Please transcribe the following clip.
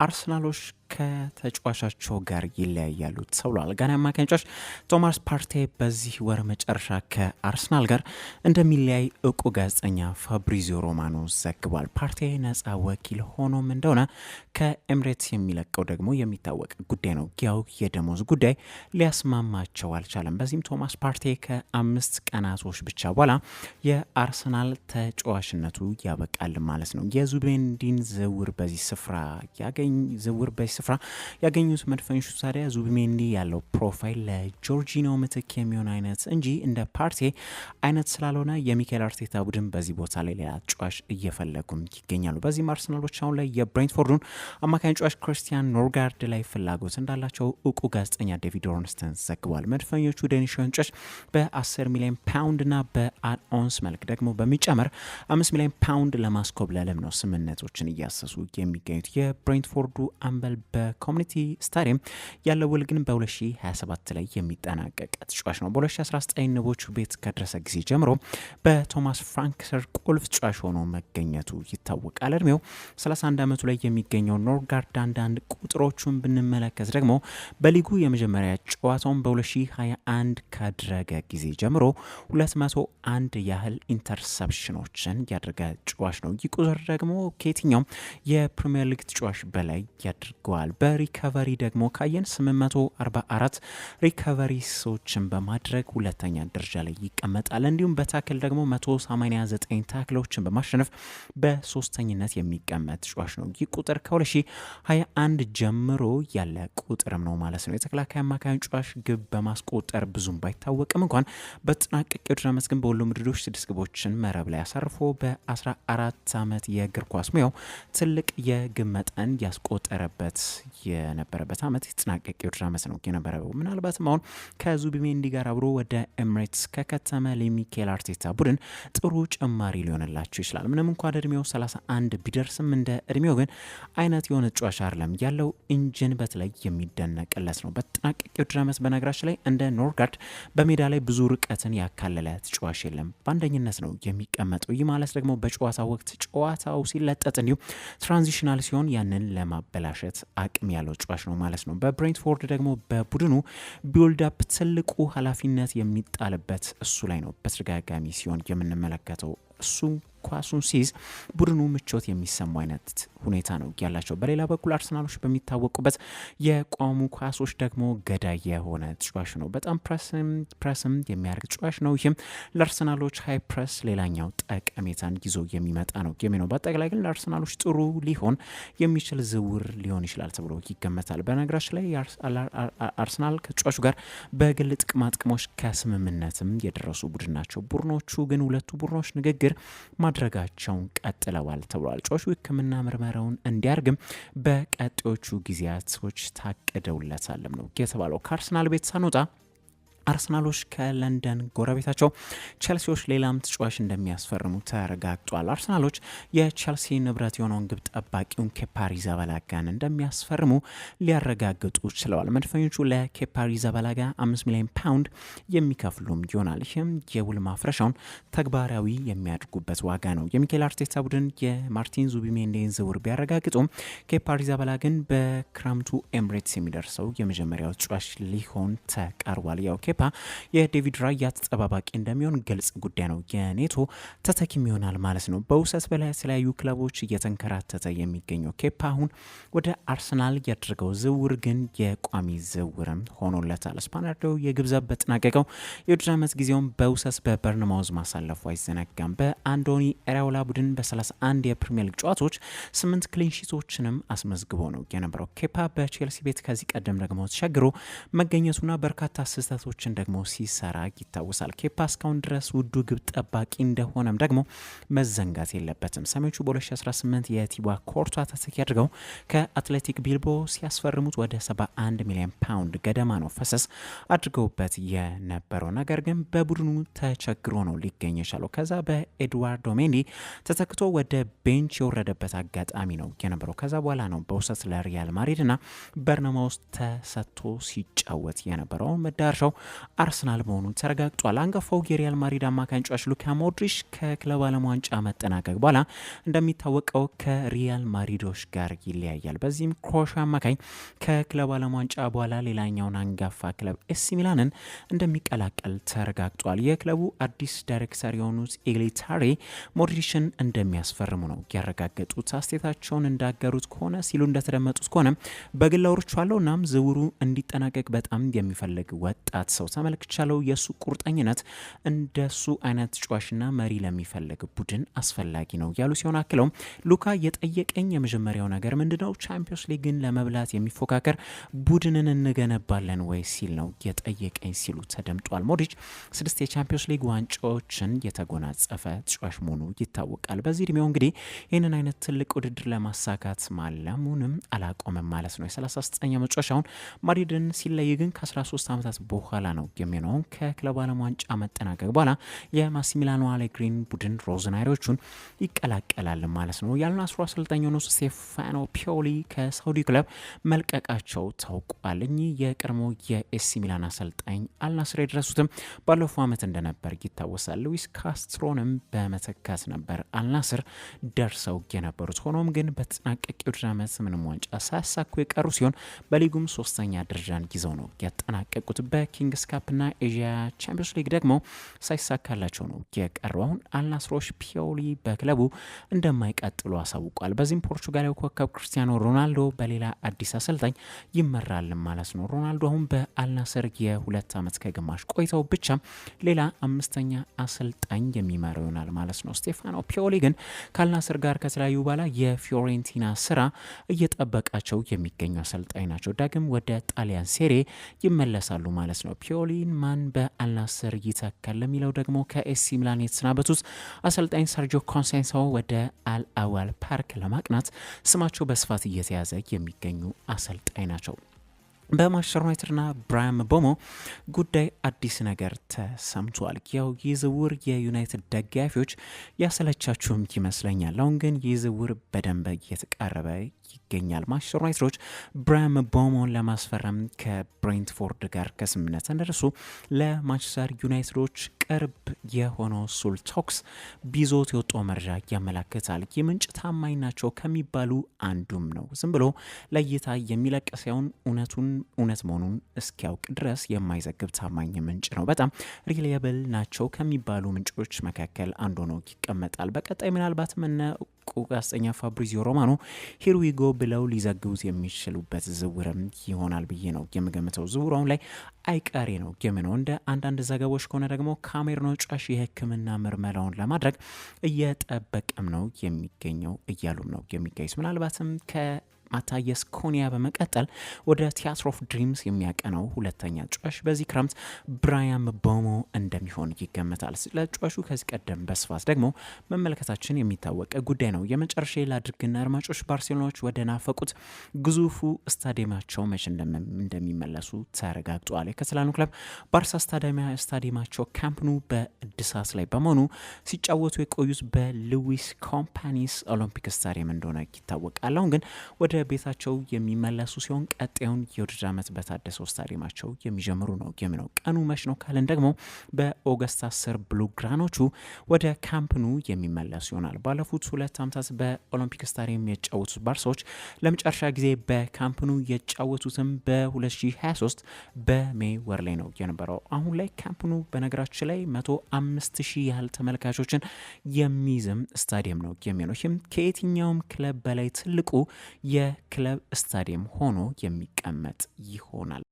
አርሰናሎች ከተጫዋቻቸው ጋር ይለያያሉ ተብሏል። ጋና አማካኝ ተጫዋች ቶማስ ፓርቴ በዚህ ወር መጨረሻ ከአርሰናል ጋር እንደሚለያይ እውቁ ጋዜጠኛ ፋብሪዚዮ ሮማኖ ዘግቧል። ፓርቴ ነፃ ወኪል ሆኖም እንደሆነ ከኤምሬትስ የሚለቀው ደግሞ የሚታወቅ ጉዳይ ነው። ያው የደሞዝ ጉዳይ ሊያስማማቸው አልቻለም። በዚህም ቶማስ ፓርቴ ከ5 ቀናቶች ብቻ በኋላ የአርሰናል ተጫዋችነቱ ያበቃል ማለት ነው። የዙቢሜንዲን ዝውውር በዚህ ስፍራ ያገኙት መድፈኞቹ ታዲያ ዙቢሜንዲ ያለው ፕሮፋይል ለጆርጂኖ ምትክ የሚሆን አይነት እንጂ እንደ ፓርቴ አይነት ስላልሆነ የሚካኤል አርቴታ ቡድን በዚህ ቦታ ላይ ሌላ ተጫዋች እየፈለጉም ይገኛሉ። በዚህም አርሰናሎች አሁን ላይ የብሬንትፎርዱን አማካኝ ተጫዋች ክርስቲያን ኖርጋርድ ላይ ፍላጎት እንዳላቸው እውቁ ጋዜጠኛ ዴቪድ ኦርንስተን ዘግቧል። መድፈኞቹ ዴኒሽን ጨሽ በ10 ሚሊዮን ፓውንድ እና በአድኦንስ መልክ ደግሞ በሚጨመር 5 ሚሊዮን ፓውንድ ለማስኮብለልም ነው ስምምነቶችን እያሰሱ የሚገኙት። የብሬንትፎርዱ አምበል በኮሚኒቲ ስታዲየም ያለው ውል ግን በ2027 ላይ የሚጠናቀቅ ተጫዋች ነው። በ2019 ንቦቹ ቤት ከደረሰ ጊዜ ጀምሮ በቶማስ ፍራንክ ስር ቁልፍ ተጫዋች ሆኖ መገኘቱ ይታወቃል። እድሜው 31 ዓመቱ ላይ የሚገኘው ኖርጋርድ አንዳንድ ቁጥሮቹን ብንመለከት ደግሞ በሊጉ የመጀመሪያ ጨዋታውን በ2021 ካደረገ ጊዜ ጀምሮ 201 ያህል ኢንተርሰፕሽኖችን ያደረገ ተጫዋች ነው። ይህ ቁጥር ደግሞ ከየትኛውም የፕሪሚየር ሊግ ተጫዋች በላይ ያድርገዋል። በሪካቨሪ ደግሞ ካየን 844 ሪካቨሪሶችን በማድረግ ሁለተኛ ደረጃ ላይ ይቀመጣል። እንዲሁም በታክል ደግሞ 189 ታክሎችን በማሸነፍ በሶስተኝነት የሚቀመጥ ተጫዋች ነው። ይህ ቁጥር ከ2021 ጀምሮ ያለ ቁጥርም ነው ማለት ነው። የተከላካይ አማካኝ ተጫዋች ግብ በማስቆጠር ብዙም ባይታወቅም እንኳን በተጠናቀቀው የውድድር ዓመት ግን በሁሉም ውድድሮች 6 ግቦችን መረብ ላይ አሳርፎ በ14 ዓመት የእግር ኳስ ሙያው ትልቅ የግብ መጠን ያስቆጠረበት የነበረበት ዓመት የተጠናቀቀ የውድድር ዓመት ነው የነበረው። ምናልባትም አሁን ከዙቢሜንዲ ጋር አብሮ ወደ ኤምሬትስ ከከተመ ለሚካኤል አርቴታ ቡድን ጥሩ ጭማሪ ሊሆንላቸው ይችላል። ምንም እንኳን እድሜው 31 ቢደርስም እንደ እድሜው ግን አይነት የሆነ ተጫዋች አይደለም። ያለው ኢንጂን በተለይ የሚደነቅለት ነው። በተጠናቀቀ የውድድር ዓመት በነገራችን ላይ እንደ ኖርጋርድ በሜዳ ላይ ብዙ ርቀትን ያካለለ ተጫዋች የለም። በአንደኝነት ነው የሚቀመጠው። ይህ ማለት ደግሞ በጨዋታ ወቅት ጨዋታው ሲለጠጥ እንዲሁም ትራንዚሽናል ሲሆን ያንን ለማበላሸት አቅም ያለው ተጫዋች ነው ማለት ነው። በብሬንትፎርድ ደግሞ በቡድኑ ቢልድ አፕ ትልቁ ኃላፊነት የሚጣልበት እሱ ላይ ነው በተደጋጋሚ ሲሆን የምንመለከተው። እሱ ኳሱን ሲይዝ ቡድኑ ምቾት የሚሰማው አይነት ሁኔታ ነው ያላቸው። በሌላ በኩል አርሰናሎች በሚታወቁበት የቆሙ ኳሶች ደግሞ ገዳይ የሆነ ተጫዋች ነው። በጣም ፕረስም የሚያደርግ ተጫዋች ነው። ይህም ለአርሰናሎች ሃይ ፕረስ ሌላኛው ጠቀሜታን ይዞ የሚመጣ ነው የሚለው። በአጠቃላይ ግን ለአርሰናሎች ጥሩ ሊሆን የሚችል ዝውውር ሊሆን ይችላል ተብሎ ይገመታል። በነገራችን ላይ አርሰናል ከተጫዋቹ ጋር በግል ጥቅማጥቅሞች ከስምምነትም የደረሱ ቡድን ናቸው። ቡድኖቹ ግን ሁለቱ ቡድኖች ንግግር ማድረጋቸውን ቀጥለዋል ተብሏል። ተጫዋቹ ሕክምና ምርመራውን እንዲያርግም በቀጣዮቹ ጊዜያቶች ታቅደውለታልም ነው የተባለው። ከአርሰናል ቤት ሳንወጣ አርሰናሎች ከለንደን ጎረቤታቸው ቸልሲዎች ሌላም ተጫዋች እንደሚያስፈርሙ ተረጋግጧል። አርሰናሎች የቸልሲ ንብረት የሆነውን ግብ ጠባቂውን ኬፓ አሪዛባላጋን እንደሚያስፈርሙ ሊያረጋግጡ ችለዋል። መድፈኞቹ ለኬፓ አሪዛባላጋ 5 ሚሊዮን ፓውንድ የሚከፍሉም ይሆናል። ይህም የውል ማፍረሻውን ተግባራዊ የሚያደርጉበት ዋጋ ነው። የሚካኤል አርቴታ ቡድን የማርቲን ዙቢሜንዲን ዝውውር ቢያረጋግጡም ኬፓ አሪዛባላጋን በክረምቱ ኤምሬትስ የሚደርሰው የመጀመሪያው ተጫዋች ሊሆን ተቃርቧል። ያው ኬፓ የዴቪድ ራያ ተጠባባቂ እንደሚሆን ግልጽ ጉዳይ ነው። የኔቶ ተተኪም ይሆናል ማለት ነው። በውሰት በላይ የተለያዩ ክለቦች እየተንከራተተ የሚገኘው ኬፓ አሁን ወደ አርሰናል ያደረገው ዝውውር ግን የቋሚ ዝውውርም ሆኖለታል። ስፓናርዶ የግብዘብ በተጠናቀቀው የውድድር ዓመት ጊዜውን በውሰት በበርንማውዝ ማሳለፉ አይዘነጋም። በአንዶኒ ኤራውላ ቡድን በ31 የፕሪሚየር ሊግ ጨዋታዎች 8 ክሊንሺቶችንም አስመዝግቦ ነው የነበረው። ኬፓ በቼልሲ ቤት ከዚህ ቀደም ደግሞ ተቸግሮ መገኘቱና በርካታ ስህተቶች ደግሞ ሲሰራ ይታወሳል። ኬፓ እስካሁን ድረስ ውዱ ግብ ጠባቂ እንደሆነም ደግሞ መዘንጋት የለበትም። ሰሜዎቹ በ2018 የቲባ ኮርቷ ተተኪ አድርገው ከአትሌቲክ ቢልቦ ሲያስፈርሙት ወደ 71 ሚሊዮን ፓውንድ ገደማ ነው ፈሰስ አድርገውበት የነበረው። ነገር ግን በቡድኑ ተቸግሮ ነው ሊገኝ የቻለው። ከዛ በኤድዋርዶ ሜንዲ ተተክቶ ወደ ቤንች የወረደበት አጋጣሚ ነው የነበረው። ከዛ በኋላ ነው በውሰት ለሪያል ማድሪድ እና በርነማውስ ተሰጥቶ ሲጫወት የነበረው። መዳረሻው አርሰናል መሆኑ ተረጋግጧል። አንጋፋው የሪያል ማድሪድ አማካኝ ተጫዋች ሉካ ሞድሪች ከክለብ ዓለም ዋንጫ መጠናቀቅ በኋላ እንደሚታወቀው ከሪያል ማድሪዶች ጋር ይለያያል። በዚህም ክሮሻ አማካኝ ከክለብ ዓለም ዋንጫ በኋላ ሌላኛውን አንጋፋ ክለብ ኤሲ ሚላንን እንደሚቀላቀል ተረጋግጧል። የክለቡ አዲስ ዳይሬክተር የሆኑት ኤሊታሬ ሞድሪችን እንደሚያስፈርሙ ነው ያረጋገጡት። አስተያየታቸውን እንዳገሩት ከሆነ ሲሉ እንደተደመጡት ከሆነ በግል አውርቻለሁ፣ እናም ዝውውሩ እንዲጠናቀቅ በጣም የሚፈልግ ወጣት ሰው ተመልክቻለሁ። የሱ ቁርጠኝነት እንደሱ አይነት ተጫዋችና መሪ ለሚፈልግ ቡድን አስፈላጊ ነው ያሉ ሲሆን አክለው ሉካ የጠየቀኝ የመጀመሪያው ነገር ምንድነው ቻምፒዮንስ ሊግን ለመብላት የሚፎካከር ቡድንን እንገነባለን ወይ ሲል ነው የጠየቀኝ ሲሉ ተደምጧል። ሞድሪች 6 የቻምፒዮንስ ሊግ ዋንጫዎችን የተጎናጸፈ ተጫዋች መሆኑ ይታወቃል። በዚህ እድሜው እንግዲህ ይህንን አይነት ትልቅ ውድድር ለማሳካት ማለሙንም አላቆመም ማለት ነው። የ39 ዓመት ተጫዋች አሁን ማድሪድን ሲለይ ግን ከ13 ዓመታት በኋላ ነው የሚሆነው። ከክለብ ዓለም ዋንጫ መጠናቀቅ በኋላ የማሲሚሊያኖ አሌግሪን ቡድን ሮዝናሪዎቹን ይቀላቀላል ማለት ነው። የአልናስሩ አሰልጣኝ የሆኑት ስቴፋኖ ፒዮሊ ከሳውዲ ክለብ መልቀቃቸው ታውቋል። እኚህ የቀድሞ የኤሲ ሚላን አሰልጣኝ አልናስር የደረሱትም ባለፈው ዓመት እንደነበር ይታወሳል። ሉዊስ ካስትሮንም በመተካት ነበር አልናስር ደርሰው የነበሩት። ሆኖም ግን በተጠናቀቀው የውድድር ዓመት ምንም ዋንጫ ሳያሳኩ የቀሩ ሲሆን በሊጉም 3ኛ ደረጃን ይዘው ነው ያጠናቀቁት። በኪንግስ ካፕና ኤዥያ ቻምፒዮንስ ሊግ ደግሞ ሳይሳካላቸው ነው የቀረው። አሁን አልናስሮች ፒዮሊ በክለቡ እንደማይቀጥሉ አሳውቋል። በዚህም ፖርቹጋላዊ ኮከብ ክርስቲያኖ ሮናልዶ በሌላ አዲስ አሰልጣኝ ይመራል ማለት ነው። ሮናልዶ አሁን በአልናስር የ2 ዓመት ከግማሽ ቆይተው ብቻ ሌላ 5ኛ አሰልጣኝ የሚመራው ይሆናል ማለት ነው። ስቴፋኖ ፒዮሊ ግን ከአልናስር ጋር ከተለያዩ በኋላ የፊዮሬንቲና ስራ እየጠበቃቸው የሚገኙ አሰልጣኝ ናቸው። ዳግም ወደ ጣሊያን ሴሬ ይመለሳሉ ማለት ነው። ፒዮሊን ማን በአልናስር ይተካል ለሚለው ደግሞ ከኤሲ ሚላን የተሰናበቱት አሰልጣኝ ሰርጂዮ ኮንሴንሶ ወደ አልአዋል ፓርክ ለማቅናት ስማቸው በስፋት እየተያዘ የሚገኙ አሰልጣኝ ናቸው። በማንቸስተር ዩናይትድና ብራያን ምቦሞ ጉዳይ አዲስ ነገር ተሰምቷል። ያው ይህ ዝውውር የዩናይትድ ደጋፊዎች ያሰለቻችሁም ይመስለኛል። አሁን ግን ይህ ዝውውር በደንብ እየተቃረበ ይገኛል። ማንቸስተር ዩናይትዶች ብራያን ምቦሞን ለማስፈረም ከብሬንትፎርድ ጋር ከስምምነት እንደደረሱ ለማንቸስተር ዩናይትዶች ቅርብ የሆነው ሱል ቶክስ ቢዞት የወጣው መረጃ ያመላክታል። የምንጭ ታማኝ ናቸው ከሚባሉ አንዱም ነው። ዝም ብሎ ለእይታ የሚለቅ ሳይሆን እውነት መሆኑን እስኪያውቅ ድረስ የማይዘግብ ታማኝ ምንጭ ነው። በጣም ሪሊየብል ናቸው ከሚባሉ ምንጮች መካከል አንዱ ነው ይቀመጣል። በቀጣይ ምናልባት ጋዜጠኛ ፋብሪዚዮ ሮማኖ ሂርዊጎ ብለው ሊዘግቡት የሚችሉበት ዝውውርም ይሆናል ብዬ ነው የምገምተው። ዝውውሩ አሁን ላይ አይቀሬ ነው የምነው። እንደ አንዳንድ ዘገቦች ከሆነ ደግሞ ካሜሩን ተጫዋች የሕክምና ምርመራውን ለማድረግ እየጠበቀም ነው የሚገኘው እያሉም ነው የሚገኙት። ምናልባትም ማታየስ ኩኒያ በመቀጠል ወደ ቲያትር ኦፍ ድሪምስ የሚያቀነው ሁለተኛ ተጫዋች በዚህ ክረምት ብራያን ምቦሞ እንደሚሆን ይገመታል። ስለ ተጫዋቹ ከዚህ ቀደም በስፋት ደግሞ መመልከታችን የሚታወቅ ጉዳይ ነው። የመጨረሻ ላድርግና አድማጮች ባርሴሎናዎች ወደ ናፈቁት ግዙፉ ስታዲየማቸው መቼ እንደሚመለሱ ተረጋግጧል። የካታላኑ ክለብ ባርሳ ስታዲየማቸው ካምፕ ኑ በእድሳት ላይ በመሆኑ ሲጫወቱ የቆዩት በሉዊስ ኮምፓኒስ ኦሎምፒክ ስታዲየም እንደሆነ ይታወቃል። አሁን ግን ወደ ቤታቸው የሚመለሱ ሲሆን ቀጣዩን የውድድር ዓመት በታደሰው ስታዲየማቸው የሚጀምሩ ነው የሚለው። ቀኑ መች ነው ካለን ደግሞ በኦገስት 10 ብሉግራኖቹ ወደ ካምፕኑ የሚመለሱ ይሆናል። ባለፉት 2 ዓመታት በኦሎምፒክ ስታዲየም የጫወቱት ባርሳዎች ለመጨረሻ ጊዜ በካምፕኑ የጫወቱትም በ2023 በሜይ ወር ላይ ነው የነበረው። አሁን ላይ ካምፕኑ በነገራችን ላይ 105,000 ያህል ተመልካቾችን የሚይዝም ስታዲየም ነው የሚሆነው። ይህም ከየትኛውም ክለብ በላይ ትልቁ የክለብ ስታዲየም ሆኖ የሚቀመጥ ይሆናል።